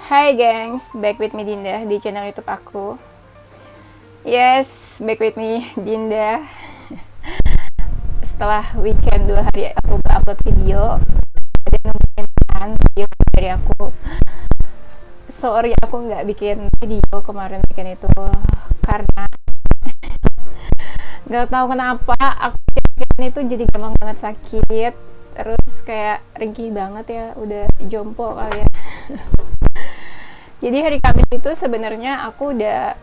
Hai gengs, back with me Dinda di channel YouTube aku. Yes, back with me Dinda. Setelah weekend 2 hari aku gak upload video, ada nemuin kan video dari aku. Sorry aku nggak bikin video kemarin weekend itu karena nggak tahu kenapa aku weekend itu jadi gampang banget sakit. Terus kayak ringkih banget ya, udah jompo kali ya. Jadi hari Kamis itu sebenarnya aku udah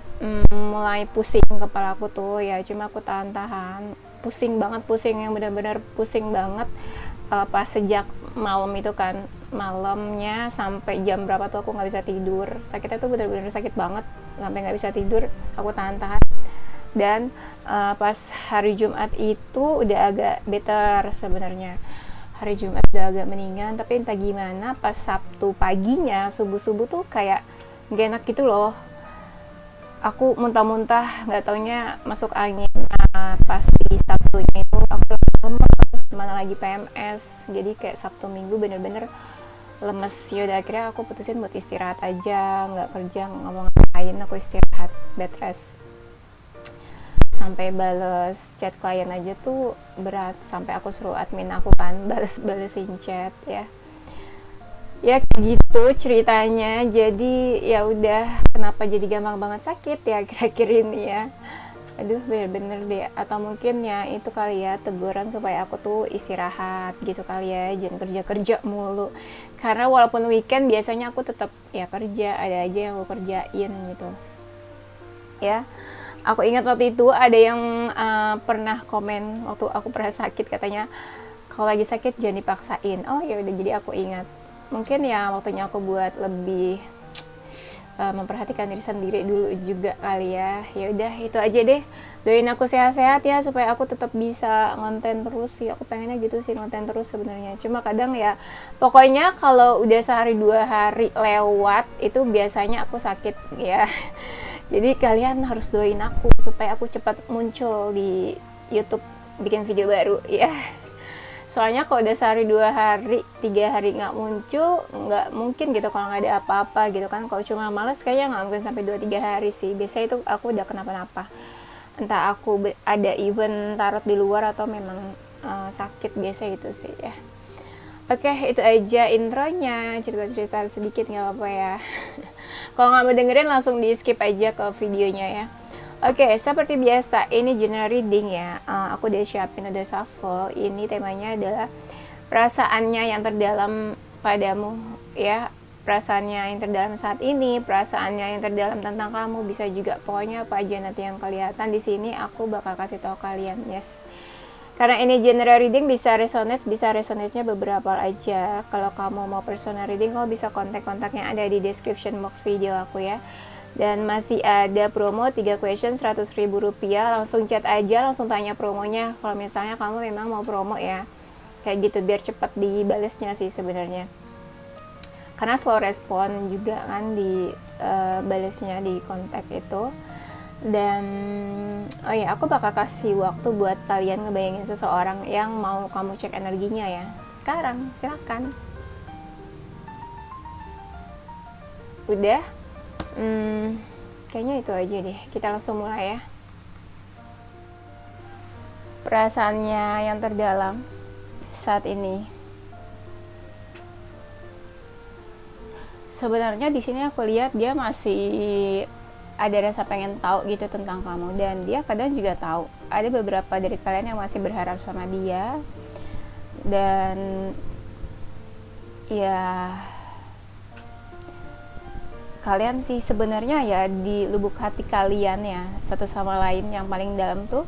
mulai pusing kepala aku tuh ya, cuma aku tahan-tahan. Pusing banget, pusing yang benar-benar pusing banget pas sejak malam itu kan, malamnya sampai jam berapa tuh aku nggak bisa tidur. Sakitnya tuh benar-benar sakit banget sampai nggak bisa tidur. Aku tahan-tahan dan pas hari Jumat itu udah agak better sebenarnya. Hari Jumat udah agak mendingan, tapi entah gimana pas Sabtu paginya subuh-subuh tuh kayak gak enak gitu loh. Aku muntah-muntah, gak taunya masuk angin. Pas di Sabtunya itu aku lemes, mana lagi PMS, jadi kayak Sabtu Minggu bener-bener lemes. Yaudah akhirnya aku putusin buat istirahat aja, gak kerja, gak ngomong-ngapain, aku istirahat, bed rest. Sampai bales chat klien aja tuh berat, sampai aku suruh admin aku kan balesin chat ya kayak gitu ceritanya. Jadi ya udah, kenapa jadi gampang banget sakit ya akhir-akhir ini ya. Aduh bener-bener deh, atau mungkin ya itu kali ya teguran supaya aku tuh istirahat gitu kali ya, jangan kerja-kerja mulu. Karena walaupun weekend biasanya aku tetap ya kerja, ada aja yang aku kerjain gitu ya. Aku ingat waktu itu ada yang pernah komen waktu aku pernah sakit, katanya kalau lagi sakit jangan dipaksain. Oh ya udah, jadi aku ingat. Mungkin ya waktunya aku buat lebih memperhatikan diri sendiri dulu juga kali ya. Ya udah itu aja deh. Doain aku sehat-sehat ya supaya aku tetap bisa ngonten terus sih. Aku pengennya gitu sih, ngonten terus sebenarnya. Cuma kadang ya pokoknya kalau udah sehari 2 hari lewat itu biasanya aku sakit ya. Jadi kalian harus doain aku supaya aku cepat muncul di YouTube bikin video baru ya. Soalnya kalau udah sehari 2 hari 3 hari nggak muncul, nggak mungkin gitu kalau nggak ada apa-apa gitu kan. Kalau cuma males kayaknya nggak mungkin sampai 2-3 hari sih. Biasanya itu aku udah kenapa-napa. Entah aku ada event tarot di luar atau memang sakit, biasa gitu sih ya. Oke, itu aja intronya, cerita-cerita sedikit nggak apa-apa ya. Kalau nggak mau dengerin langsung di skip aja ke videonya ya. Oke, seperti biasa ini general reading ya. Aku udah siapin, udah shuffle. Ini temanya adalah perasaannya yang terdalam padamu ya. Perasaannya yang terdalam saat ini, perasaannya yang terdalam tentang kamu, bisa juga pokoknya apa aja nanti yang kelihatan di sini aku bakal kasih tahu kalian. Yes. Karena ini general reading, bisa resonate-nya beberapa aja. Kalau kamu mau personal reading, kamu bisa kontak-kontaknya ada di description box video aku ya. Dan masih ada promo 3 question 100.000 rupiah. Langsung chat aja, langsung tanya promonya. Kalau misalnya kamu memang mau promo ya. Kayak gitu biar cepat dibalesnya sih sebenarnya. Karena slow respon juga kan di balesnya di kontak itu. Dan oh ya, aku bakal kasih waktu buat kalian ngebayangin seseorang yang mau kamu cek energinya ya. Sekarang silakan. Udah? Kayaknya itu aja deh. Kita langsung mulai ya. Perasaannya yang terdalam saat ini. Sebenarnya di sini aku lihat dia masih ada rasa pengen tahu gitu tentang kamu, dan dia kadang juga tahu. Ada beberapa dari kalian yang masih berharap sama dia, dan ya kalian sih sebenarnya ya di lubuk hati kalian ya, satu sama lain yang paling dalam tuh,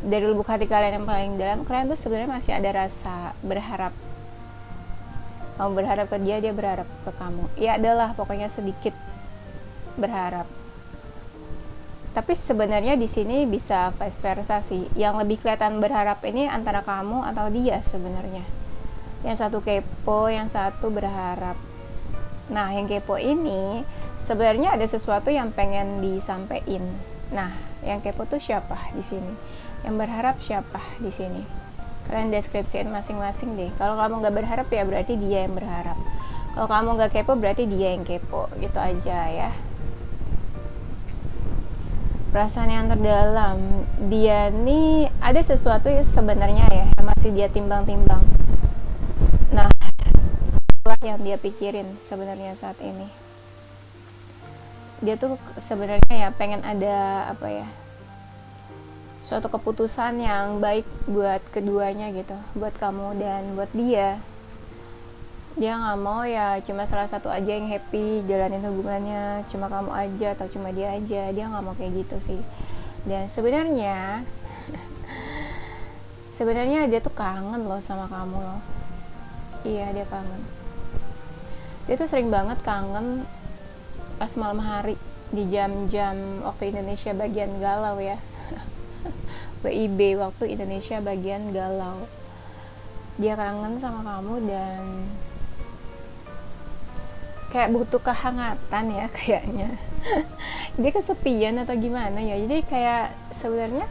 dari lubuk hati kalian yang paling dalam, kalian tuh sebenarnya masih ada rasa berharap. Kamu berharap ke dia, dia berharap ke kamu. Ya adalah pokoknya sedikit berharap. Tapi sebenarnya di sini bisa vice versa sih. Yang lebih kelihatan berharap ini antara kamu atau dia sebenarnya. Yang satu kepo, yang satu berharap. Nah, yang kepo ini sebenarnya ada sesuatu yang pengen disampaikan. Nah, yang kepo tuh siapa di sini? Yang berharap siapa di sini? Kalian deskripsiin masing-masing deh. Kalau kamu nggak berharap ya berarti dia yang berharap. Kalau kamu nggak kepo berarti dia yang kepo, gitu aja ya. Perasaan yang terdalam, dia nih ada sesuatu yang sebenarnya ya yang masih dia timbang-timbang. Nah, itulah yang dia pikirin sebenarnya saat ini. Dia tuh sebenarnya ya pengen ada apa ya, suatu keputusan yang baik buat keduanya gitu, buat kamu dan buat dia. Dia nggak mau ya cuma salah satu aja yang happy jalanin hubungannya, cuma kamu aja atau cuma dia aja. Dia nggak mau kayak gitu sih. Dan sebenarnya dia tuh kangen loh sama kamu loh. Iya, dia kangen. Dia tuh sering banget kangen pas malam hari di jam-jam waktu Indonesia bagian galau ya. WIB, waktu Indonesia bagian galau. Dia kangen sama kamu dan kayak butuh kehangatan ya kayaknya. Dia kesepian atau gimana ya, jadi kayak sebenarnya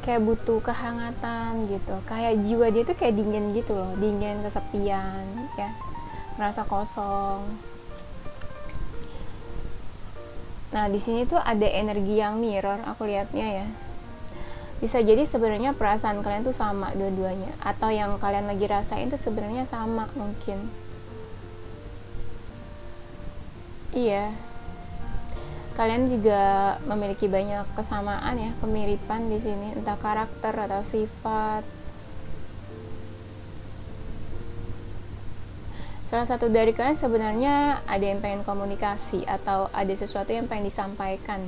kayak butuh kehangatan gitu, kayak jiwa dia tuh kayak dingin gitu loh, dingin, kesepian ya, merasa kosong. Nah di sini tuh ada energi yang mirror aku lihatnya ya. Bisa jadi sebenarnya perasaan kalian tuh sama dua-duanya, atau yang kalian lagi rasain tuh sebenarnya sama mungkin. Iya, kalian juga memiliki banyak kesamaan ya, kemiripan di sini, entah karakter atau sifat. Salah satu dari kalian sebenarnya ada yang pengen komunikasi atau ada sesuatu yang pengen disampaikan.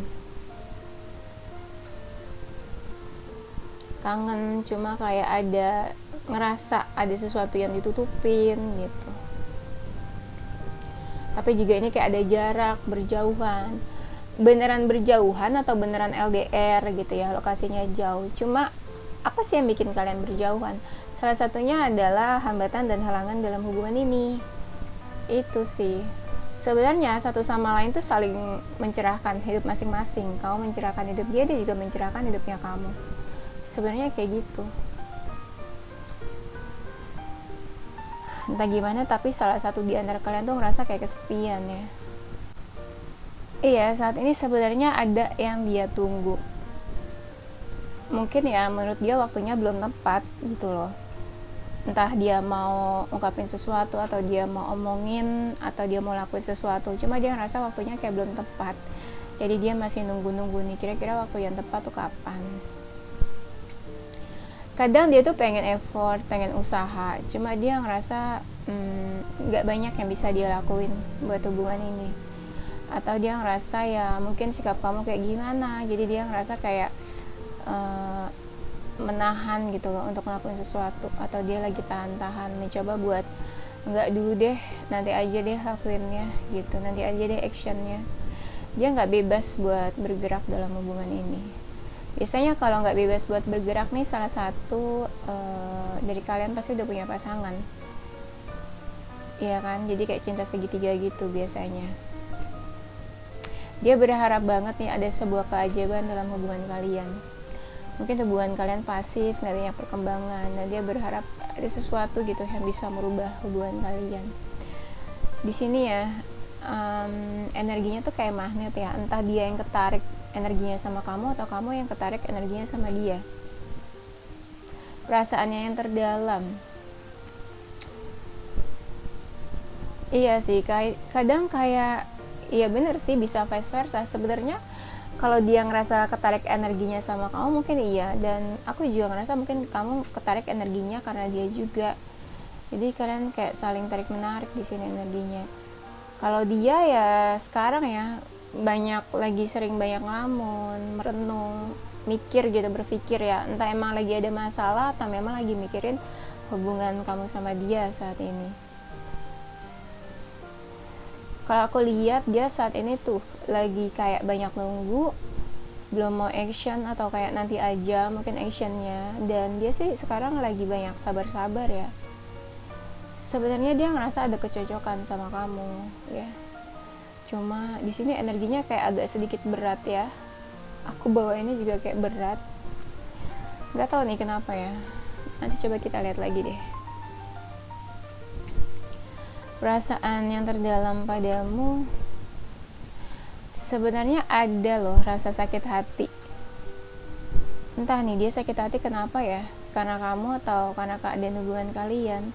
Kangen, cuma kayak ada ngerasa ada sesuatu yang ditutupin gitu. Tapi juga ini kayak ada jarak, berjauhan. Beneran berjauhan atau beneran LDR gitu ya, lokasinya jauh. Cuma apa sih yang bikin kalian berjauhan? Salah satunya adalah hambatan dan halangan dalam hubungan ini. Itu sih. Sebenarnya satu sama lain tuh saling mencerahkan hidup masing-masing. Kamu mencerahkan hidup dia juga mencerahkan hidupnya kamu. Sebenarnya kayak gitu. Entah gimana, tapi salah satu di antara kalian tuh ngerasa kayak kesepian ya. Iya, saat ini sebenarnya ada yang dia tunggu. Mungkin ya menurut dia waktunya belum tepat gitu loh. Entah dia mau ungkapin sesuatu, atau dia mau omongin, atau dia mau lakuin sesuatu. Cuma dia ngerasa waktunya kayak belum tepat. Jadi dia masih nunggu-nunggu nih, kira-kira waktu yang tepat tuh kapan. Kadang dia tuh pengen effort, pengen usaha, cuma dia ngerasa gak banyak yang bisa dia lakuin buat hubungan ini. Atau dia ngerasa ya mungkin sikap kamu kayak gimana, jadi dia ngerasa kayak menahan gitu loh untuk ngelakuin sesuatu. Atau dia lagi tahan-tahan, mencoba buat nggak dulu deh, nanti aja deh lakuinnya gitu, nanti aja deh actionnya. Dia nggak bebas buat bergerak dalam hubungan ini. Biasanya kalau nggak bebas buat bergerak nih, salah satu dari kalian pasti udah punya pasangan. Iya kan, jadi kayak cinta segitiga gitu biasanya. Dia berharap banget nih ada sebuah keajaiban dalam hubungan kalian. Mungkin hubungan kalian pasif, nggak banyak perkembangan. Nah dia berharap ada sesuatu gitu yang bisa merubah hubungan kalian. Di sini ya energinya tuh kayak magnet ya. Entah dia yang ketarik energinya sama kamu, atau kamu yang ketarik energinya sama dia. Perasaannya yang terdalam. Iya sih, kadang kayak, iya bener sih, bisa vice versa. Sebenarnya kalau dia ngerasa ketarik energinya sama kamu mungkin iya, dan aku juga ngerasa mungkin kamu ketarik energinya karena dia juga. Jadi kalian kayak saling tarik menarik di sini energinya. Kalau dia ya sekarang ya sering banyak ngelamun, merenung, mikir gitu, berpikir ya, entah emang lagi ada masalah atau memang lagi mikirin hubungan kamu sama dia saat ini. Kalau aku lihat dia saat ini tuh lagi kayak banyak nunggu, belum mau action, atau kayak nanti aja mungkin actionnya. Dan dia sih sekarang lagi banyak sabar-sabar ya. Sebenarnya dia ngerasa ada kecocokan sama kamu ya. Cuma di sini energinya kayak agak sedikit berat ya. Aku bawa ini juga kayak berat. Gak tahu nih kenapa ya. Nanti coba kita lihat lagi deh. perasaan yang terdalam padamu, sebenarnya ada loh rasa sakit hati. Entah nih dia sakit hati kenapa ya, karena kamu atau karena keadaan hubungan kalian.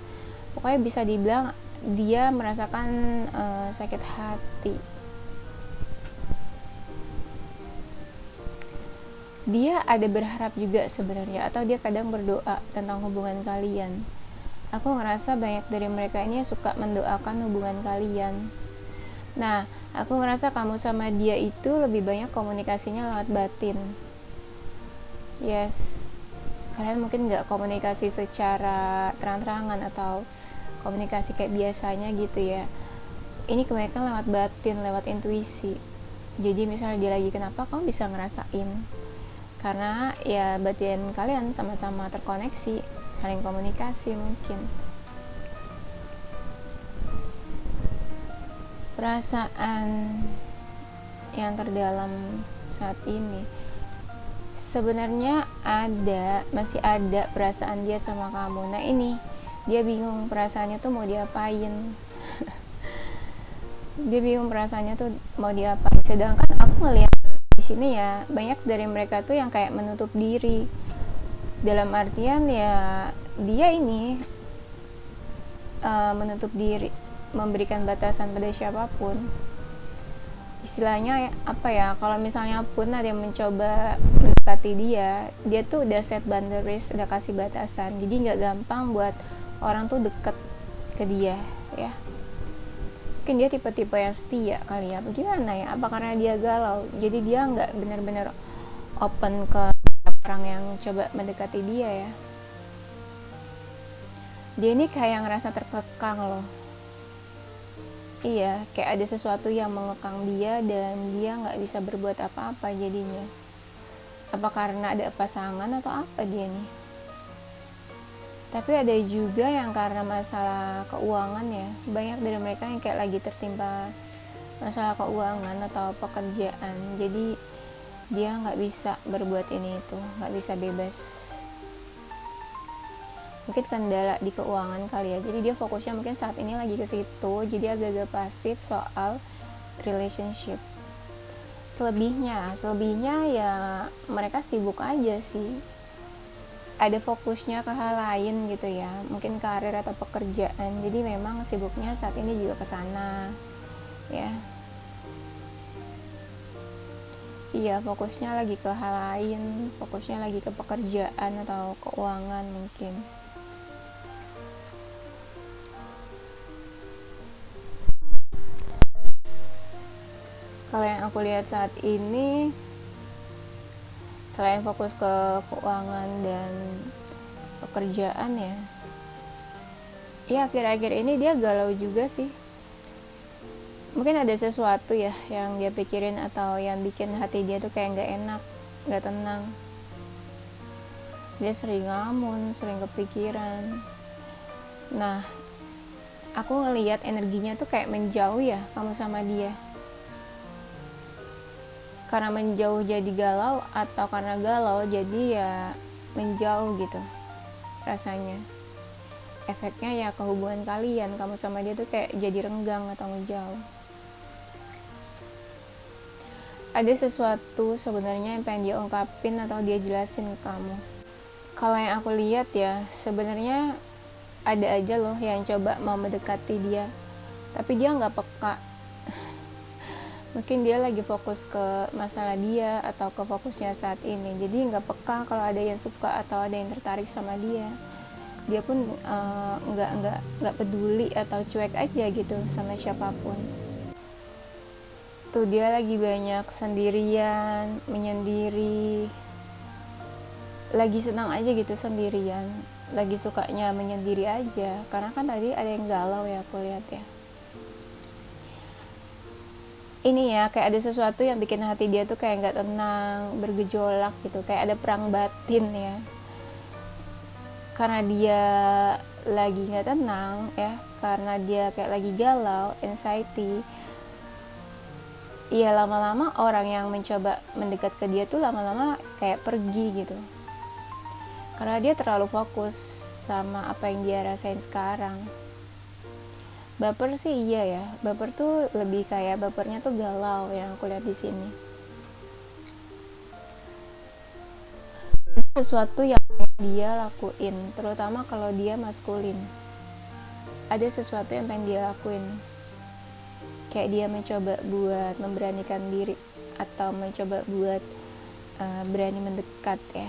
Pokoknya bisa dibilang dia merasakan sakit hati. Dia ada berharap juga sebenarnya, atau dia kadang berdoa tentang hubungan kalian. Aku ngerasa banyak dari mereka ini suka mendoakan hubungan kalian. Nah, aku ngerasa kamu sama dia itu lebih banyak komunikasinya lewat batin. Yes, kalian mungkin nggak komunikasi secara terang-terangan atau komunikasi kayak biasanya gitu ya. Ini kebanyakan lewat batin, lewat intuisi. Jadi misalnya dia lagi kenapa, kamu bisa ngerasain. Karena ya batin kalian sama-sama terkoneksi, saling komunikasi mungkin. Perasaan yang terdalam saat ini sebenarnya masih ada perasaan dia sama kamu. Nah ini dia bingung perasaannya tuh mau diapain. Dia bingung perasaannya tuh mau diapain, sedangkan aku ngeliat di sini ya banyak dari mereka tuh yang kayak menutup diri, dalam artian ya dia ini menutup diri, memberikan batasan pada siapapun. Istilahnya apa ya, kalau misalnya pun ada yang mencoba mendekati dia tuh udah set boundaries, udah kasih batasan, jadi nggak gampang buat orang tuh deket ke dia ya. Mungkin dia tipe-tipe yang setia kali ya, bagaimana ya, apa karena dia galau jadi dia nggak benar-benar open ke orang yang coba mendekati dia ya. Dia ini kayak ngerasa terkekang loh. Iya, kayak ada sesuatu yang mengekang dia dan dia nggak bisa berbuat apa-apa jadinya. Apa karena ada pasangan atau apa dia nih? Tapi ada juga yang karena masalah keuangan ya. Banyak dari mereka yang kayak lagi tertimpa masalah keuangan atau pekerjaan. Jadi dia nggak bisa berbuat ini itu, nggak bisa bebas. Mungkin kendala di keuangan kali ya. Jadi dia fokusnya mungkin saat ini lagi ke situ. Jadi agak-agak pasif soal relationship. Selebihnya ya mereka sibuk aja sih. Ada fokusnya ke hal lain gitu ya, mungkin karir atau pekerjaan. Jadi memang sibuknya saat ini juga ke sana ya. Iya, fokusnya lagi ke hal lain, fokusnya lagi ke pekerjaan atau keuangan mungkin. Kalau yang aku lihat saat ini, selain fokus ke keuangan dan pekerjaan ya akhir-akhir ini dia galau juga sih. Mungkin ada sesuatu ya yang dia pikirin atau yang bikin hati dia tuh kayak gak enak, gak tenang. Dia sering ngelamun, sering kepikiran. Nah, aku ngelihat energinya tuh kayak menjauh ya kamu sama dia. Karena menjauh jadi galau atau karena galau jadi ya menjauh gitu rasanya. Efeknya ya ke hubungan kalian, kamu sama dia tuh kayak jadi renggang atau ngejauh. Ada sesuatu sebenarnya yang pengen dia ungkapin atau dia jelasin ke kamu. Kalau yang aku lihat ya sebenarnya ada aja loh yang coba mau mendekati dia, tapi dia nggak peka. Mungkin dia lagi fokus ke masalah dia atau ke fokusnya saat ini, jadi nggak peka kalau ada yang suka atau ada yang tertarik sama dia. Dia pun nggak peduli atau cuek aja gitu sama siapapun. Tuh dia lagi banyak sendirian, menyendiri, lagi senang aja gitu sendirian, lagi sukanya menyendiri aja. Karena kan tadi ada yang galau ya aku lihat ya. Ini ya kayak ada sesuatu yang bikin hati dia tuh kayak nggak tenang, bergejolak gitu, kayak ada perang batin ya. Karena dia lagi nggak tenang ya, karena dia kayak lagi galau, anxiety. Iya, lama-lama orang yang mencoba mendekat ke dia tuh lama-lama kayak pergi gitu. Karena dia terlalu fokus sama apa yang dia rasain sekarang. Baper sih iya ya, baper tuh lebih kayak bapernya tuh galau yang aku lihat di sini. Sesuatu yang dia lakuin, terutama kalau dia maskulin. Ada sesuatu yang pengen dia lakuin. Kayak dia mencoba buat memberanikan diri atau mencoba buat berani mendekat ya.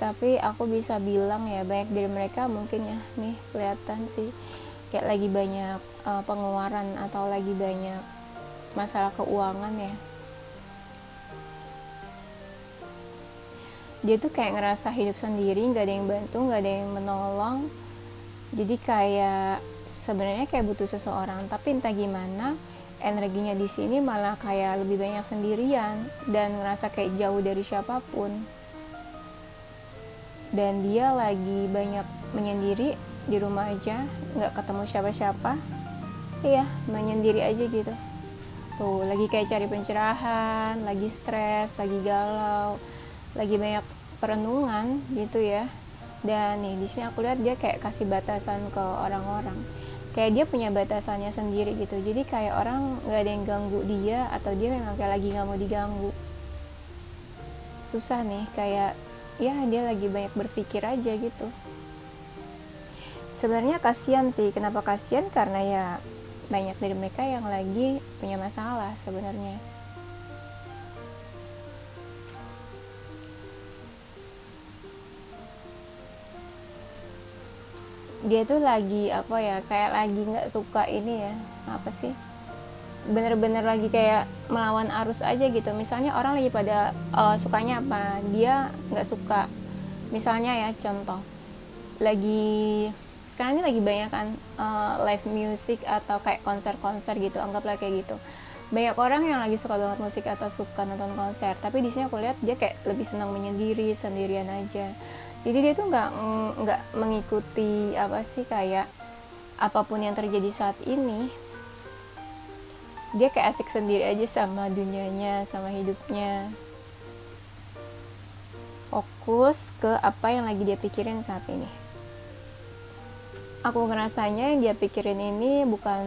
Tapi aku bisa bilang ya banyak dari mereka mungkin ya nih kelihatan sih kayak lagi banyak pengeluaran atau lagi banyak masalah keuangan ya. Dia tuh kayak ngerasa hidup sendiri, nggak ada yang bantu, nggak ada yang menolong. Jadi kayak sebenarnya kayak butuh seseorang, tapi entah gimana energinya di sini malah kayak lebih banyak sendirian dan ngerasa kayak jauh dari siapapun. Dan dia lagi banyak menyendiri di rumah aja, nggak ketemu siapa-siapa. Iya, menyendiri aja gitu. Tuh, lagi kayak cari pencerahan, lagi stres, lagi galau, lagi banyak perenungan gitu ya. Dan nih di sini aku lihat dia kayak kasih batasan ke orang-orang. Kayak dia punya batasannya sendiri gitu. Jadi kayak orang nggak ada yang ganggu dia atau dia memang kayak lagi nggak mau diganggu. Susah nih kayak ya dia lagi banyak berpikir aja gitu. Sebenarnya kasihan sih. Kenapa kasihan? Karena ya banyak dari mereka yang lagi punya masalah sebenarnya. Dia tuh lagi apa ya, kayak lagi nggak suka ini ya, apa sih, bener-bener lagi kayak melawan arus aja gitu. Misalnya orang lagi pada sukanya apa, dia nggak suka. Misalnya ya contoh, lagi sekarang ini lagi banyak kan live music atau kayak konser-konser gitu, anggaplah kayak gitu. Banyak orang yang lagi suka banget musik atau suka nonton konser, tapi di sini aku lihat dia kayak lebih senang menyendiri, sendirian aja. Jadi dia tuh nggak mengikuti apa sih, kayak apapun yang terjadi saat ini. Dia kayak asik sendiri aja sama dunianya, sama hidupnya. Fokus ke apa yang lagi dia pikirin saat ini. Aku ngerasanya yang dia pikirin ini bukan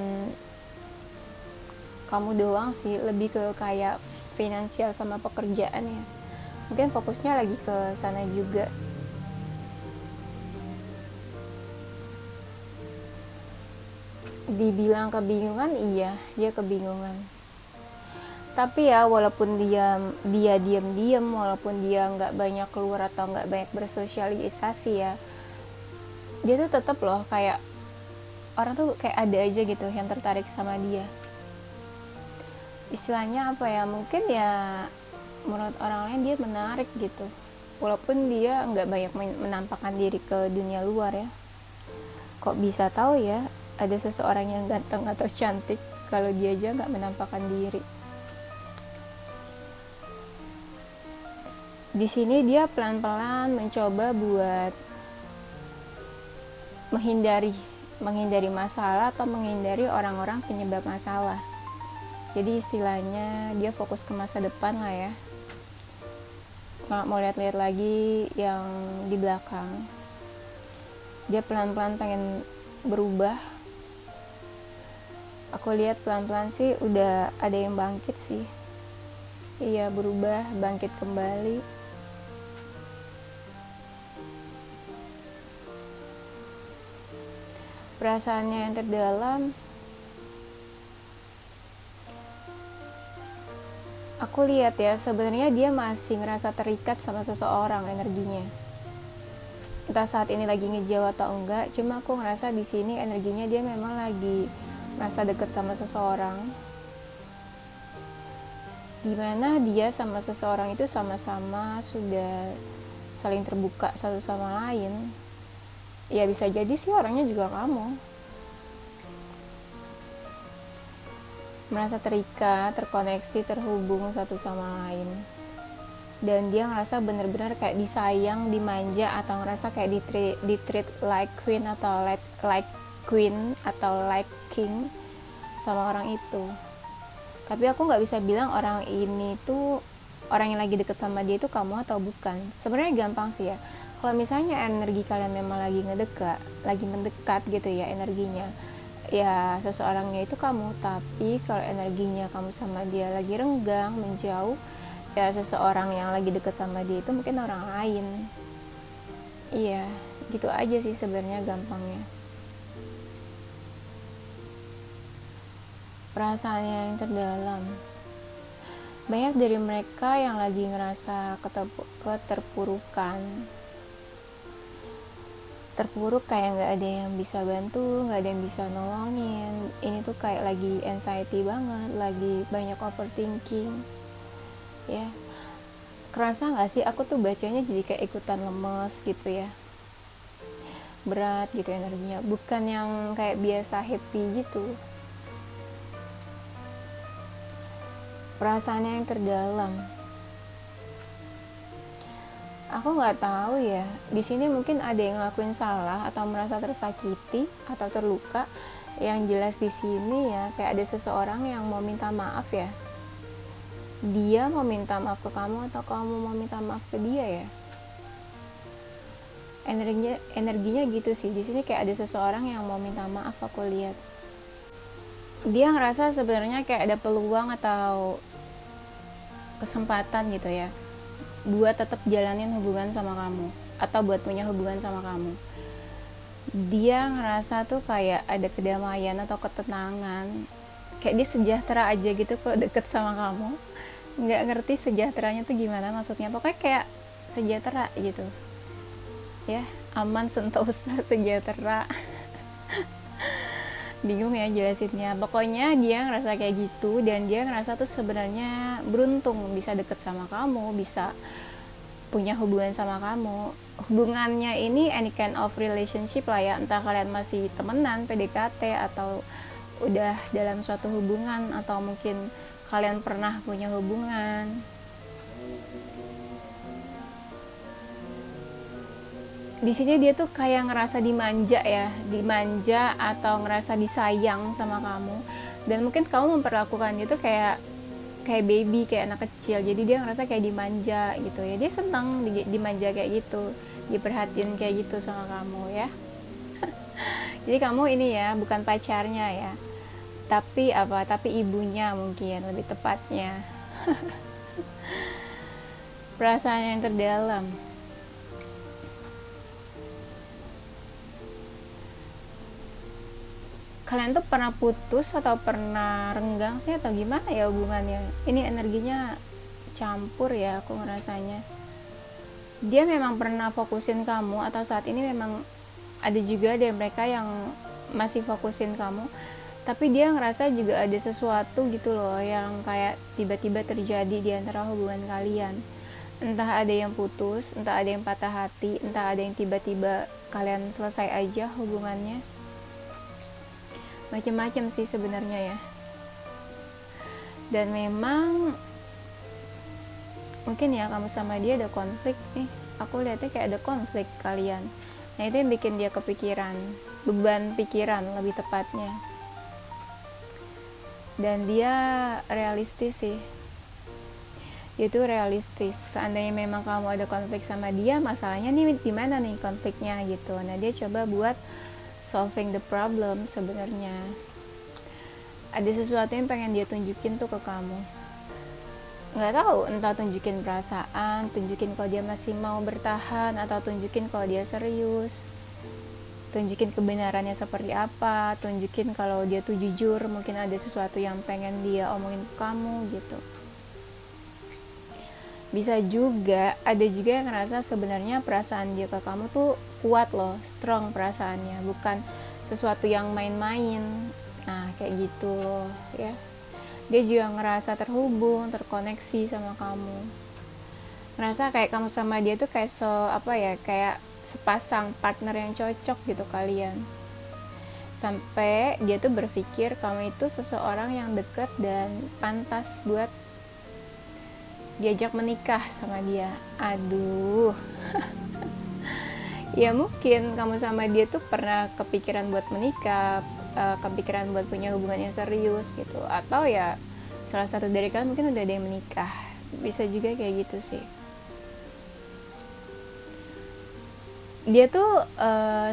kamu doang sih, lebih ke kayak finansial sama pekerjaan ya. Mungkin fokusnya lagi ke sana juga. Dibilang kebingungan, iya dia kebingungan. Tapi ya walaupun dia diam-diam, walaupun dia nggak banyak keluar atau nggak banyak bersosialisasi ya, dia tuh tetap loh kayak orang tuh kayak ada aja gitu yang tertarik sama dia. Istilahnya apa ya, mungkin ya menurut orang lain dia menarik gitu, walaupun dia nggak banyak menampakkan diri ke dunia luar ya. Kok bisa tahu ya ada seseorang yang ganteng atau cantik kalau dia aja nggak menampakkan diri. Di sini dia pelan-pelan mencoba buat menghindari masalah atau menghindari orang-orang penyebab masalah. Jadi istilahnya dia fokus ke masa depan lah ya, nggak mau lihat-lihat lagi yang di belakang. Dia pelan-pelan pengen berubah. Aku lihat pelan-pelan sih udah ada yang bangkit sih. Iya, berubah, bangkit kembali. Perasaannya yang terdalam, aku lihat ya sebenarnya dia masih ngerasa terikat sama seseorang energinya. Entah saat ini lagi ngejauh atau enggak, cuma aku ngerasa di sini energinya dia memang lagi merasa deket sama seseorang. Dimana dia sama seseorang itu sama-sama sudah saling terbuka satu sama lain. Ya bisa jadi sih orangnya juga kamu. Merasa terikat, terkoneksi, terhubung satu sama lain. Dan dia ngerasa bener-bener kayak disayang, dimanja, atau ngerasa kayak di-treat like queen atau like queen atau like king sama orang itu. Tapi aku nggak bisa bilang orang ini tuh, orang yang lagi deket sama dia itu kamu atau bukan. Sebenarnya gampang sih ya. Kalau misalnya energi kalian memang lagi mendekat gitu ya energinya, ya seseorangnya itu kamu. Tapi kalau energinya kamu sama dia lagi renggang, menjauh, ya seseorang yang lagi deket sama dia itu mungkin orang lain. Iya, gitu aja sih sebenarnya gampangnya. Perasaannya yang terdalam, banyak dari mereka yang lagi ngerasa terpuruk, kayak nggak ada yang bisa bantu, nggak ada yang bisa nolongin. Ini tuh kayak lagi anxiety banget, lagi banyak overthinking ya. Kerasa nggak sih, aku tuh bacanya jadi kayak ikutan lemes gitu ya, berat gitu energinya, bukan yang kayak biasa happy gitu. Perasaannya yang terdalam, aku nggak tahu ya, di sini mungkin ada yang ngelakuin salah atau merasa tersakiti atau terluka. Yang jelas di sini ya, kayak ada seseorang yang mau minta maaf ya. Dia mau minta maaf ke kamu atau kamu mau minta maaf ke dia ya. Energinya gitu sih. Di sini kayak ada seseorang yang mau minta maaf, aku lihat. Dia ngerasa sebenarnya kayak ada peluang atau kesempatan gitu ya, buat tetap jalanin hubungan sama kamu atau buat punya hubungan sama kamu. Dia ngerasa tuh kayak ada kedamaian atau ketenangan, kayak dia sejahtera aja gitu kalau deket sama kamu. Nggak ngerti sejahteranya tuh gimana maksudnya, pokoknya kayak sejahtera gitu ya, aman, sentosa, sejahtera. Bingung ya jelasinnya, pokoknya dia ngerasa kayak gitu. Dan dia ngerasa tuh sebenarnya beruntung bisa deket sama kamu, bisa punya hubungan sama kamu. Hubungannya ini any kind of relationship lah ya, entah kalian masih temenan, PDKT, atau udah dalam suatu hubungan, atau mungkin kalian pernah punya hubungan. Di sini dia tuh kayak ngerasa dimanja atau ngerasa disayang sama kamu. Dan mungkin kamu memperlakukan dia tuh kayak baby, kayak anak kecil. Jadi dia ngerasa kayak dimanja gitu ya. Dia senang dimanja kayak gitu, diperhatiin kayak gitu sama kamu ya. Jadi kamu ini ya bukan pacarnya ya, tapi ibunya mungkin lebih tepatnya. Perasaan yang terdalam, kalian tuh pernah putus atau pernah renggang sih atau gimana ya hubungannya? Ini energinya campur ya, aku ngerasanya. Dia memang pernah fokusin kamu, atau saat ini memang ada juga dari mereka yang masih fokusin kamu, tapi dia ngerasa juga ada sesuatu gitu loh yang kayak tiba-tiba terjadi di antara hubungan kalian. Entah ada yang putus, entah ada yang patah hati, entah ada yang tiba-tiba kalian selesai aja hubungannya. Macam-macam sih sebenarnya ya. Dan memang mungkin ya kamu sama dia ada konflik nih, aku lihatnya kayak ada konflik kalian. Nah itu yang bikin dia kepikiran, beban pikiran lebih tepatnya. Dan dia realistis sih, dia tuh realistis. Seandainya memang kamu ada konflik sama dia, masalahnya nih di mana nih konfliknya gitu. Nah dia coba buat solving the problem. Sebenarnya ada sesuatu yang pengen dia tunjukin tuh ke kamu. Nggak tahu, entah tunjukin perasaan, tunjukin kalau dia masih mau bertahan, atau tunjukin kalau dia serius, tunjukin kebenarannya seperti apa, tunjukin kalau dia tuh jujur. Mungkin ada sesuatu yang pengen dia omongin ke kamu gitu. Bisa juga ada juga yang ngerasa sebenarnya perasaan dia ke kamu tuh kuat loh, strong perasaannya, bukan sesuatu yang main-main. Nah kayak gitu loh ya. Dia juga ngerasa terhubung, terkoneksi sama kamu, ngerasa kayak kamu sama dia tuh kayak kayak sepasang partner yang cocok gitu kalian. Sampai dia tuh berpikir kamu itu seseorang yang dekat dan pantas buat diajak menikah sama dia. Aduh. Ya mungkin kamu sama dia tuh pernah kepikiran buat menikah, kepikiran buat punya hubungan yang serius gitu, atau ya salah satu dari kalian mungkin udah ada yang menikah. Bisa juga kayak gitu sih. dia tuh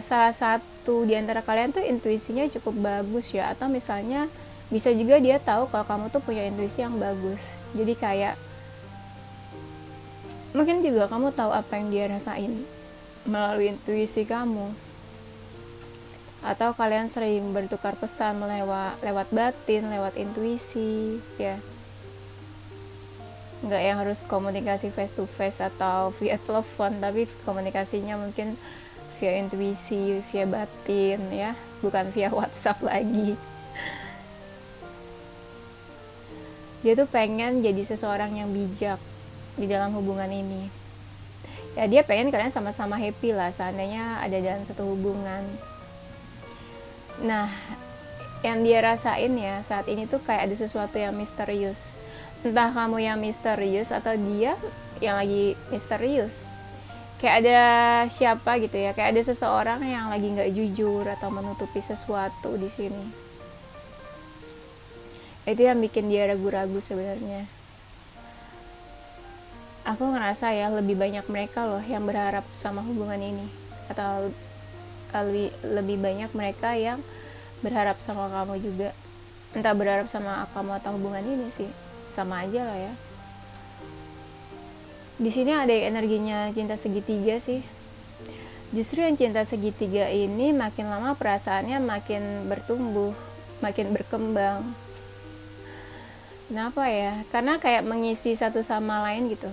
salah satu di antara kalian tuh intuisinya cukup bagus ya, atau misalnya bisa juga dia tahu kalau kamu tuh punya intuisi yang bagus. Jadi kayak mungkin juga kamu tahu apa yang dia rasain melalui intuisi kamu, atau kalian sering bertukar pesan lewat batin, lewat intuisi ya. Nggak yang harus komunikasi face to face atau via telepon, tapi komunikasinya mungkin via intuisi, via batin ya, bukan via WhatsApp lagi. Dia tuh pengen jadi seseorang yang bijak di dalam hubungan ini. Ya dia pengen kalian sama-sama happy lah seandainya ada dalam satu hubungan. Nah, yang dia rasain ya saat ini tuh kayak ada sesuatu yang misterius. Entah kamu yang misterius atau dia yang lagi misterius. Kayak ada siapa gitu ya, kayak ada seseorang yang lagi nggak jujur atau menutupi sesuatu di sini. Itu yang bikin dia ragu-ragu sebenarnya. Aku ngerasa ya lebih banyak mereka loh yang berharap sama hubungan ini, atau lebih banyak mereka yang berharap sama kamu juga. Entah berharap sama kamu atau hubungan ini sih, sama aja lah ya. Di sini ada yang energinya cinta segitiga sih. Justru yang cinta segitiga ini makin lama perasaannya makin bertumbuh, makin berkembang. Kenapa ya? Karena kayak mengisi satu sama lain gitu,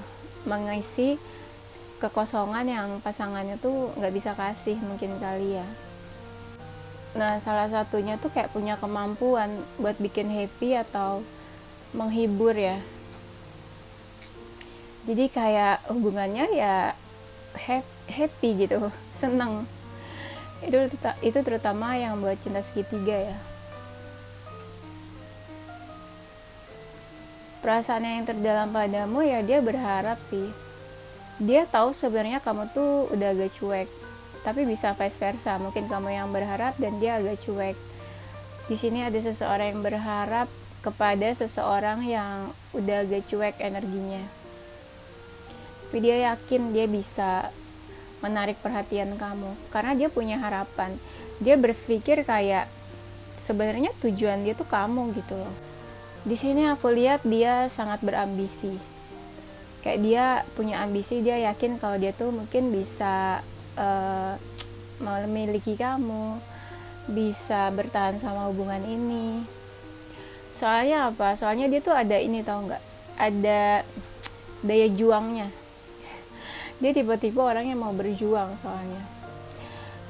mengisi kekosongan yang pasangannya tuh nggak bisa kasih mungkin kali ya. Nah, salah satunya tuh kayak punya kemampuan buat bikin happy atau menghibur ya. Jadi kayak hubungannya ya happy gitu, senang. Itu terutama yang buat cinta segitiga ya. Perasaannya yang terdalam padamu ya dia berharap sih. Dia tahu sebenarnya kamu tuh udah agak cuek, tapi bisa vice versa. Mungkin kamu yang berharap dan dia agak cuek. Di sini ada seseorang yang berharap kepada seseorang yang udah agak cuek energinya. Tapi dia yakin dia bisa menarik perhatian kamu karena dia punya harapan. Dia berpikir kayak sebenarnya tujuan dia tuh kamu gitu loh. Di sini aku lihat dia sangat berambisi. Kayak dia punya ambisi, dia yakin kalau dia tuh mungkin bisa memiliki kamu, bisa bertahan sama hubungan ini. Soalnya apa? Soalnya dia tuh ada ini, tau nggak? Ada daya juangnya. Dia tipe-tipe orang yang mau berjuang soalnya.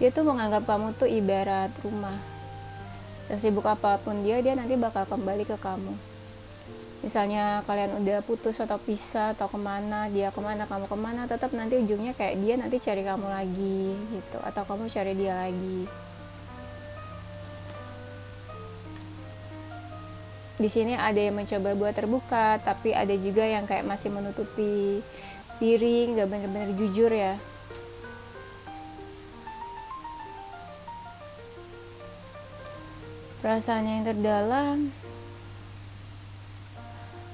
Dia tuh menganggap kamu tuh ibarat rumah. Sesibuk apapun dia nanti bakal kembali ke kamu. Misalnya kalian udah putus atau pisah atau kemana, dia kemana, kamu kemana, tetap nanti ujungnya kayak dia nanti cari kamu lagi gitu, atau kamu cari dia lagi. Di sini ada yang mencoba buat terbuka, tapi ada juga yang kayak masih menutupi diri, nggak benar-benar jujur ya. Perasaannya yang terdalam,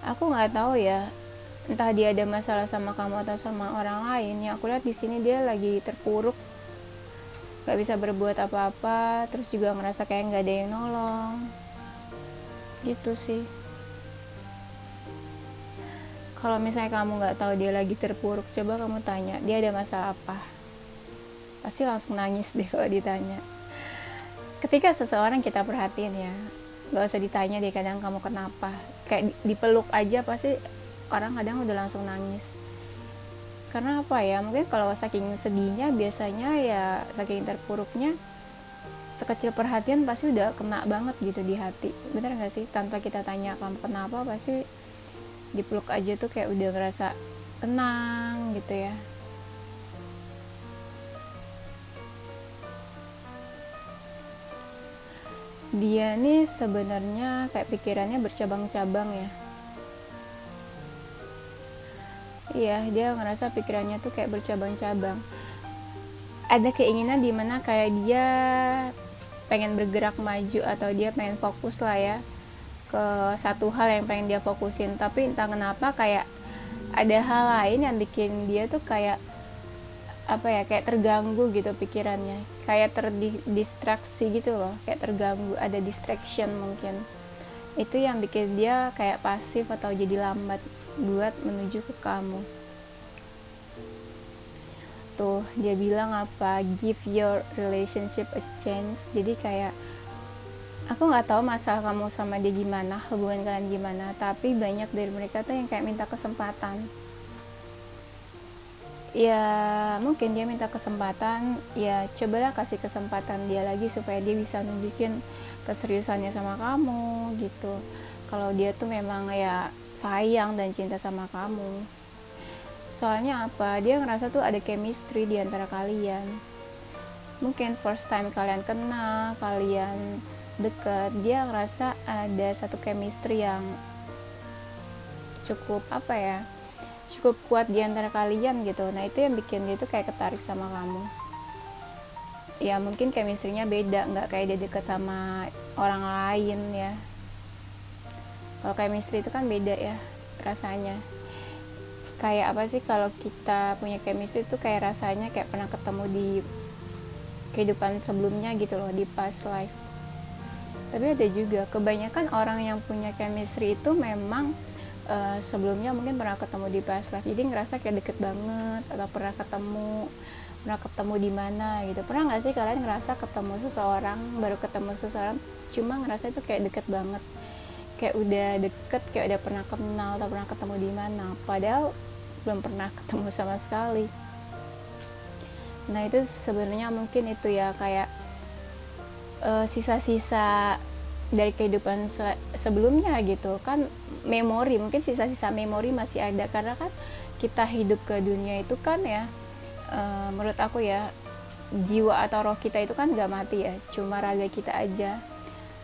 aku nggak tahu ya, entah dia ada masalah sama kamu atau sama orang lain. Yang aku lihat di sini dia lagi terpuruk, nggak bisa berbuat apa-apa, terus juga ngerasa kayak nggak ada yang nolong, gitu sih. Kalau misalnya kamu nggak tahu dia lagi terpuruk, coba kamu tanya dia ada masalah apa. Pasti langsung nangis deh kalau ditanya. Ketika seseorang kita perhatiin ya, nggak usah ditanya deh kadang kamu kenapa. Kayak dipeluk aja pasti orang kadang udah langsung nangis. Karena apa ya? Mungkin kalau saking sedihnya biasanya ya saking terpuruknya, sekecil perhatian pasti udah kena banget gitu di hati. Bener nggak sih? Tanpa kita tanya kamu kenapa, pasti dipeluk aja tuh kayak udah ngerasa tenang gitu ya. Dia nih sebenarnya kayak pikirannya bercabang-cabang ya. Iya, dia ngerasa pikirannya tuh kayak bercabang-cabang. Ada keinginan dimana kayak dia pengen bergerak maju atau dia pengen fokus lah ya ke satu hal yang pengen dia fokusin, tapi entah kenapa kayak ada hal lain yang bikin dia tuh kayak apa ya, kayak terganggu gitu pikirannya, kayak terdistraksi gitu loh, kayak terganggu, ada distraction mungkin. Itu yang bikin dia kayak pasif atau jadi lambat buat menuju ke kamu. Tuh dia bilang apa, give your relationship a chance. Jadi kayak aku nggak tahu masalah kamu sama dia gimana, hubungan kalian gimana, tapi banyak dari mereka tuh yang kayak minta kesempatan. Ya mungkin dia minta kesempatan, ya cobalah kasih kesempatan dia lagi supaya dia bisa nunjukin keseriusannya sama kamu gitu. Kalau dia tuh memang ya sayang dan cinta sama kamu. Soalnya apa, dia ngerasa tuh ada chemistry di antara kalian. Mungkin first time kalian kenal, kalian deket, dia ngerasa ada satu chemistry yang cukup apa ya, cukup kuat di antara kalian gitu. Nah itu yang bikin dia tuh kayak ketarik sama kamu. Ya mungkin chemistry-nya beda, nggak kayak dia deket sama orang lain ya. Kalau chemistry itu kan beda ya rasanya. Kayak apa sih, kalau kita punya chemistry itu kayak rasanya kayak pernah ketemu di kehidupan sebelumnya gitu loh, di past life. Tapi ada juga kebanyakan orang yang punya chemistry itu memang sebelumnya mungkin pernah ketemu di past life, jadi ngerasa kayak deket banget, atau pernah ketemu di mana gitu. Pernah nggak sih kalian ngerasa ketemu seseorang, baru ketemu seseorang cuma ngerasa itu kayak deket banget, kayak udah deket, kayak udah pernah kenal atau pernah ketemu di mana, padahal belum pernah ketemu sama sekali. Nah itu sebenarnya mungkin itu ya kayak sisa-sisa dari kehidupan sebelumnya gitu kan, memori, mungkin sisa-sisa memori masih ada, karena kan kita hidup ke dunia itu kan ya, menurut aku ya, jiwa atau roh kita itu kan gak mati ya, cuma raga kita aja.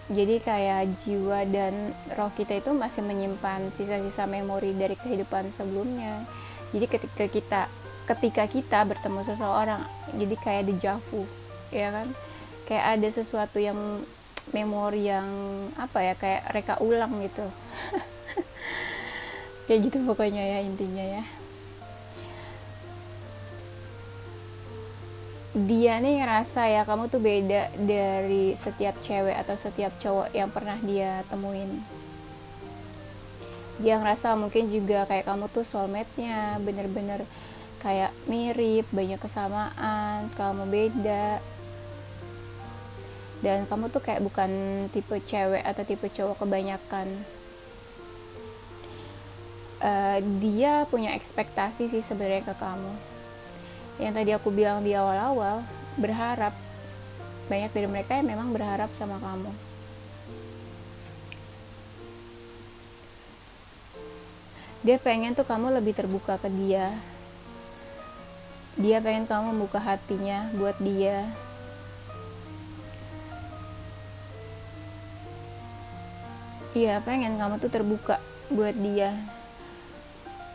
Jadi kayak jiwa dan roh kita itu masih menyimpan sisa-sisa memori dari kehidupan sebelumnya. Jadi ketika kita bertemu seseorang, jadi kayak deja vu ya kan, kayak ada sesuatu yang memori yang apa ya, kayak reka ulang gitu. Kayak gitu pokoknya ya, intinya ya. Dia nih ngerasa ya kamu tuh beda dari setiap cewek atau setiap cowok yang pernah dia temuin. Dia ngerasa mungkin juga kayak kamu tuh soulmate-nya, bener-bener kayak mirip, banyak kesamaan, kamu beda. Dan kamu tuh kayak bukan tipe cewek atau tipe cowok kebanyakan. Dia punya ekspektasi sih sebenarnya ke kamu. Yang tadi aku bilang di awal-awal, berharap. Banyak dari mereka yang memang berharap sama kamu. Dia pengen tuh kamu lebih terbuka ke dia. Dia pengen kamu membuka hatinya buat dia. Iya, pengen kamu tuh terbuka buat dia.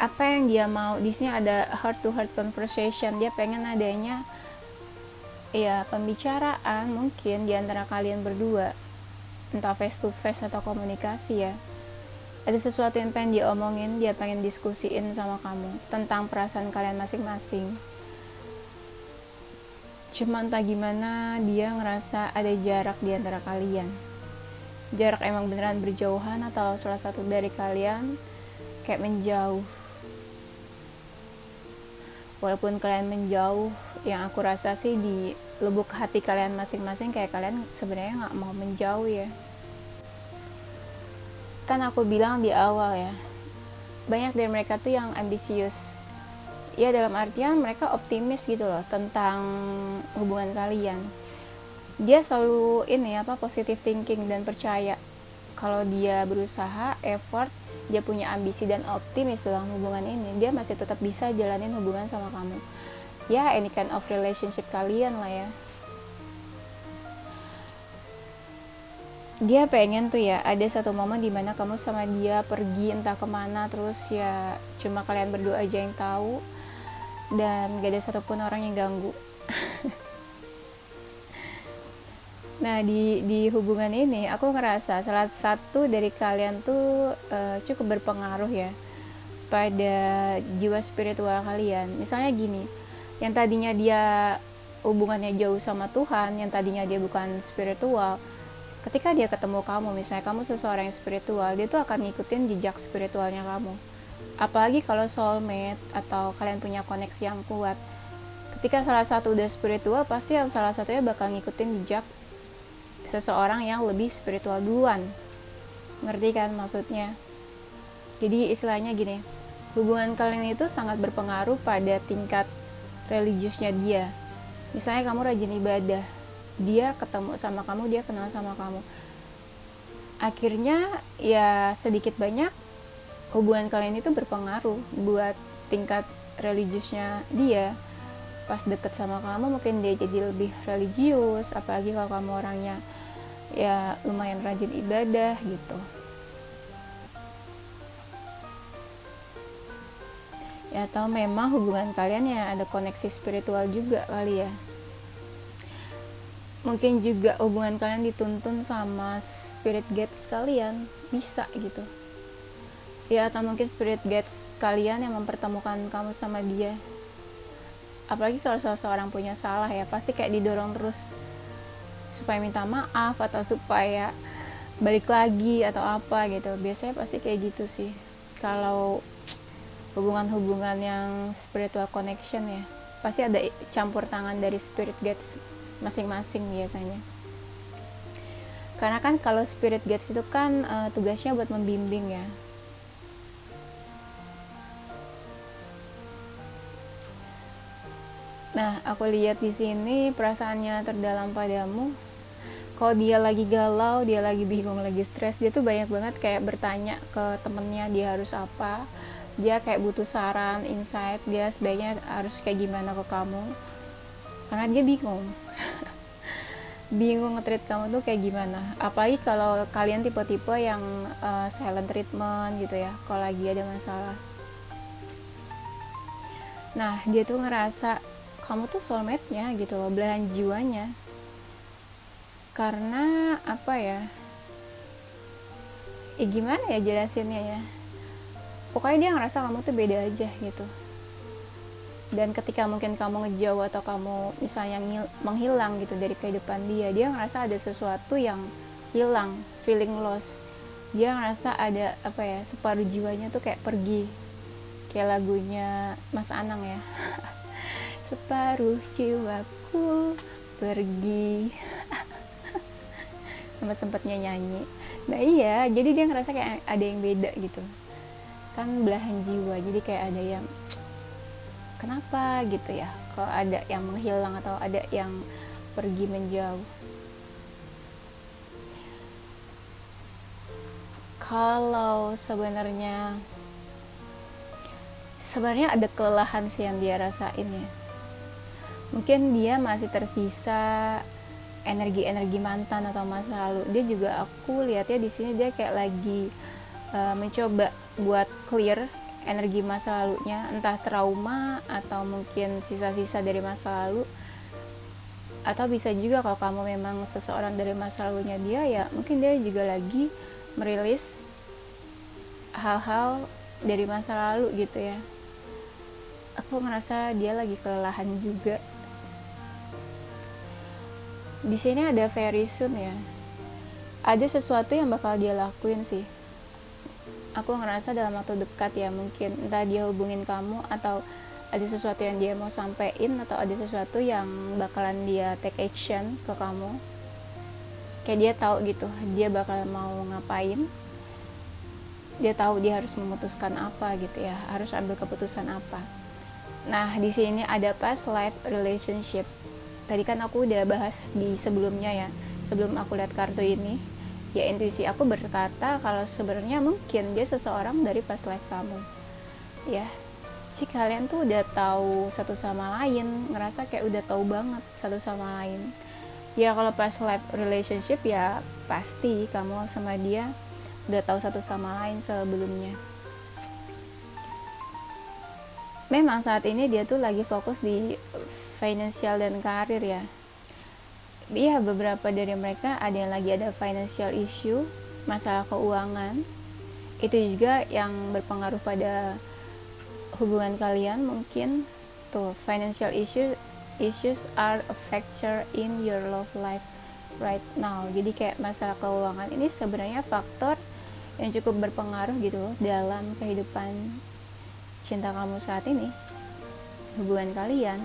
Apa yang dia mau, di sini ada heart to heart conversation. Dia pengen adanya ya pembicaraan mungkin di antara kalian berdua, entah face to face atau komunikasi ya. Ada sesuatu yang pengen dia omongin, dia pengen diskusiin sama kamu tentang perasaan kalian masing-masing. Cuma entah gimana dia ngerasa ada jarak di antara kalian. Jarak emang beneran berjauhan, atau salah satu dari kalian kayak menjauh. Walaupun kalian menjauh, yang aku rasa sih di lubuk hati kalian masing-masing kayak kalian sebenarnya nggak mau menjauh ya. Kan aku bilang di awal ya, banyak dari mereka tuh yang ambisius. Ya dalam artian mereka optimis gitu loh tentang hubungan kalian. Dia selalu positive thinking dan percaya kalau dia berusaha, effort, dia punya ambisi dan optimis dalam hubungan ini, dia masih tetap bisa jalanin hubungan sama kamu. Ya, any kind of relationship kalian lah ya. Dia pengen tuh ya ada satu momen dimana kamu sama dia pergi entah kemana, terus ya cuma kalian berdua aja yang tahu dan gak ada satupun orang yang ganggu. Nah di hubungan ini aku ngerasa salah satu dari kalian tuh cukup berpengaruh ya pada jiwa spiritual kalian. Misalnya gini, Yang tadinya dia hubungannya jauh sama Tuhan, yang tadinya dia bukan spiritual, ketika dia ketemu kamu, misalnya kamu seseorang yang spiritual, dia tuh akan ngikutin jejak spiritualnya kamu. Apalagi kalau soulmate atau kalian punya koneksi yang kuat, ketika salah satu udah spiritual, pasti yang salah satunya bakal ngikutin jejak seseorang yang lebih spiritual duluan. Ngerti kan maksudnya? Jadi istilahnya gini, hubungan kalian itu sangat berpengaruh pada tingkat religiusnya dia. Misalnya kamu rajin ibadah, dia ketemu sama kamu, dia kenal sama kamu, akhirnya ya sedikit banyak hubungan kalian itu berpengaruh buat tingkat religiusnya dia. Pas deket sama kamu mungkin dia jadi lebih religius, apalagi kalau kamu orangnya ya lumayan rajin ibadah gitu. Ya atau memang hubungan kalian ya ada koneksi spiritual juga kali ya. Mungkin juga hubungan kalian dituntun sama spirit guides kalian, bisa gitu. Ya atau mungkin spirit guides kalian yang mempertemukan kamu sama dia. Apalagi kalau seseorang punya salah ya, pasti kayak didorong terus supaya minta maaf atau supaya balik lagi atau apa gitu. Biasanya pasti kayak gitu sih kalau hubungan-hubungan yang spiritual connection ya, pasti ada campur tangan dari spirit guides masing-masing biasanya. Karena kan kalau spirit guides itu kan tugasnya buat membimbing ya. Nah, aku lihat di sini perasaannya terdalam padamu. Kalau dia lagi galau, dia lagi bingung, lagi stres, dia tuh banyak banget kayak bertanya ke temennya dia harus apa. Dia kayak butuh saran, insight, dia sebaiknya harus kayak gimana ke kamu. Karena dia bingung. Bingung nge-treat kamu tuh kayak gimana. Apalagi kalau kalian tipe-tipe yang silent treatment gitu ya, kalau lagi ada masalah. Nah, dia tuh ngerasa kamu tuh soulmate-nya gitu loh, belahan jiwanya. Karena apa ya? Gimana ya jelasinnya ya? Pokoknya dia ngerasa kamu tuh beda aja gitu. Dan ketika mungkin kamu ngejauh atau kamu misalnya menghilang gitu dari kehidupan dia ngerasa ada sesuatu yang hilang, feeling loss. Dia ngerasa ada apa ya, separuh jiwanya tuh kayak pergi. Kayak lagunya Mas Anang ya. Separuh jiwaku pergi. Sempet-sempetnya nyanyi. Nah iya, jadi dia ngerasa kayak ada yang beda gitu. Kan belahan jiwa, jadi kayak ada yang kenapa gitu ya, kalau ada yang menghilang atau ada yang pergi menjauh. Kalau sebenarnya ada kelelahan sih yang dia rasain ya. Mungkin dia masih tersisa energi mantan atau masa lalu. Dia juga, aku lihatnya di sini dia kayak lagi mencoba buat clear energi masa lalunya, entah trauma atau mungkin sisa-sisa dari masa lalu. Atau bisa juga kalau kamu memang seseorang dari masa lalunya dia, ya mungkin dia juga lagi merilis hal-hal dari masa lalu gitu ya. Aku ngerasa dia lagi kelelahan juga. Di sini ada very soon ya. Ada sesuatu yang bakal dia lakuin sih. Aku ngerasa dalam waktu dekat ya, mungkin entah dia hubungin kamu atau ada sesuatu yang dia mau sampein atau ada sesuatu yang bakalan dia take action ke kamu. Kayak dia tahu gitu, dia bakal mau ngapain. Dia tahu dia harus memutuskan apa gitu ya, harus ambil keputusan apa. Nah, di sini ada past life relationship. Tadi kan aku udah bahas di sebelumnya ya, sebelum aku lihat kartu ini. Ya intuisi aku berkata kalau sebenarnya mungkin dia seseorang dari past life kamu. Ya, si kalian tuh udah tahu satu sama lain, ngerasa kayak udah tahu banget satu sama lain. Ya kalau past life relationship ya pasti kamu sama dia udah tahu satu sama lain sebelumnya. Memang saat ini dia tuh lagi fokus di financial dan karir ya. Iya, beberapa dari mereka ada yang lagi ada financial issue, masalah keuangan. Itu juga yang berpengaruh pada hubungan kalian mungkin. tuh, financial issues are a factor in your love life right now. Jadi kayak masalah keuangan ini sebenarnya faktor yang cukup berpengaruh gitu loh dalam kehidupan cinta kamu saat ini, hubungan kalian.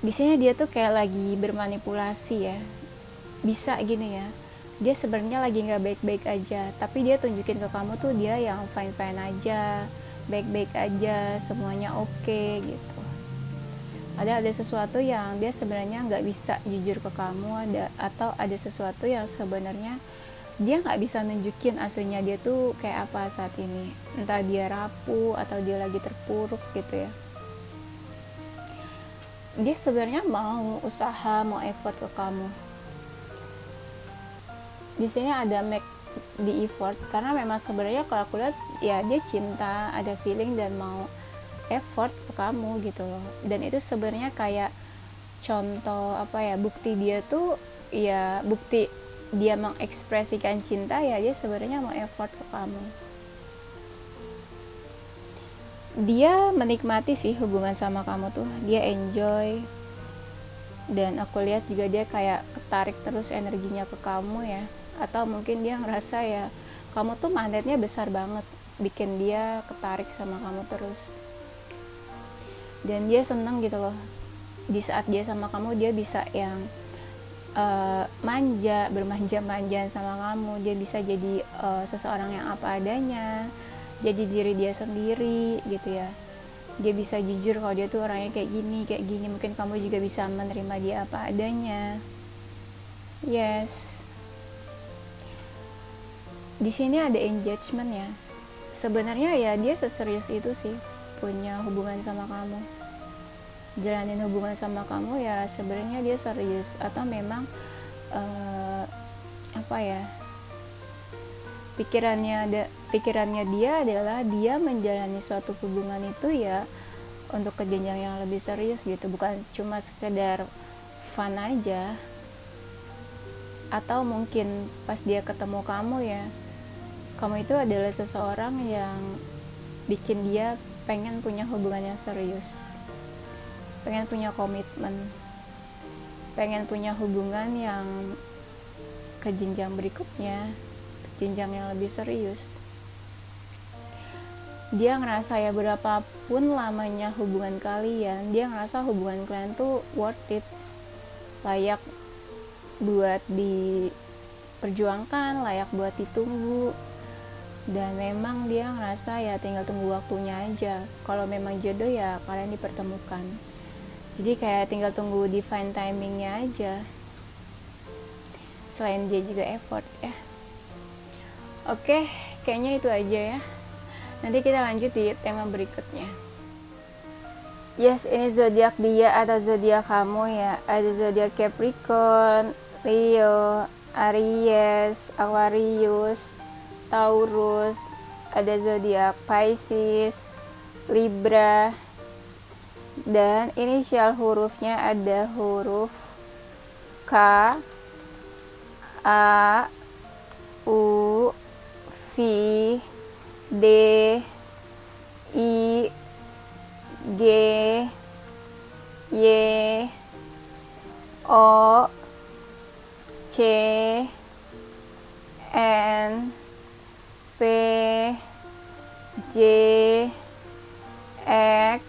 Biasanya dia tuh kayak lagi bermanipulasi ya, bisa gini ya, dia sebenarnya lagi nggak baik-baik aja, tapi dia tunjukin ke kamu tuh dia yang fine-fine aja, baik-baik aja, semuanya oke gitu. Ada sesuatu yang dia sebenarnya nggak bisa jujur ke kamu, atau ada sesuatu yang sebenarnya dia nggak bisa nunjukin aslinya dia tuh kayak apa saat ini, entah dia rapuh atau dia lagi terpuruk gitu ya. Dia sebenarnya mau usaha, mau effort ke kamu. Di sini ada make di effort karena memang sebenarnya kalau aku lihat ya dia cinta, ada feeling dan mau effort ke kamu gitu loh. Dan itu sebenarnya kayak contoh apa ya, bukti dia tuh ya, bukti dia mengekspresikan cinta ya, dia sebenarnya mau effort ke kamu. Dia menikmati sih hubungan sama kamu tuh, dia enjoy, dan aku lihat juga dia kayak ketarik terus energinya ke kamu ya, atau mungkin dia ngerasa ya kamu tuh magnetnya besar banget, bikin dia ketarik sama kamu terus, dan dia seneng gitu loh di saat dia sama kamu, dia bisa yang bermanja-manjaan sama kamu, dia bisa jadi seseorang yang apa adanya, jadi diri dia sendiri gitu ya. Dia bisa jujur kalau dia tuh orangnya kayak gini, mungkin kamu juga bisa menerima dia apa adanya. Yes, di sini ada engagement ya, sebenarnya ya dia seserius itu sih punya hubungan sama kamu, jalanin hubungan sama kamu ya, sebenarnya dia serius, atau memang apa ya, pikirannya dia adalah dia menjalani suatu hubungan itu ya untuk ke jenjang yang lebih serius gitu, bukan cuma sekedar fun aja. Atau mungkin pas dia ketemu kamu ya, kamu itu adalah seseorang yang bikin dia pengen punya hubungan yang serius, pengen punya komitmen, pengen punya hubungan yang ke jenjang berikutnya, jenjang yang lebih serius. Dia ngerasa ya berapapun lamanya hubungan kalian, dia ngerasa hubungan kalian tuh worth it, layak buat diperjuangkan, layak buat ditunggu. Dan memang dia ngerasa ya tinggal tunggu waktunya aja. Kalau memang jodoh ya kalian dipertemukan. Jadi kayak tinggal tunggu divine timingnya aja. Selain dia juga effort ya. Oke, kayaknya itu aja ya. Nanti kita lanjut di tema berikutnya. Yes, ini zodiak dia atau zodiak kamu ya. Ada zodiak Capricorn, Leo, Aries, Aquarius, Taurus, ada zodiak Pisces, Libra, dan inisial hurufnya ada huruf K, A, U, V, D, I, G, Y, O, C, N, P, J, X,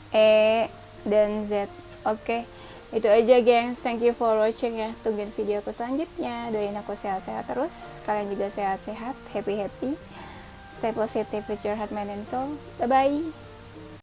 E, dan Z. Oke, itu aja gengs. Thank you for watching ya. Tungguin video aku selanjutnya. Doain aku sehat-sehat terus. Kalian juga sehat-sehat, happy-happy. Stay positive with your heart, mind, and soul. Bye-bye.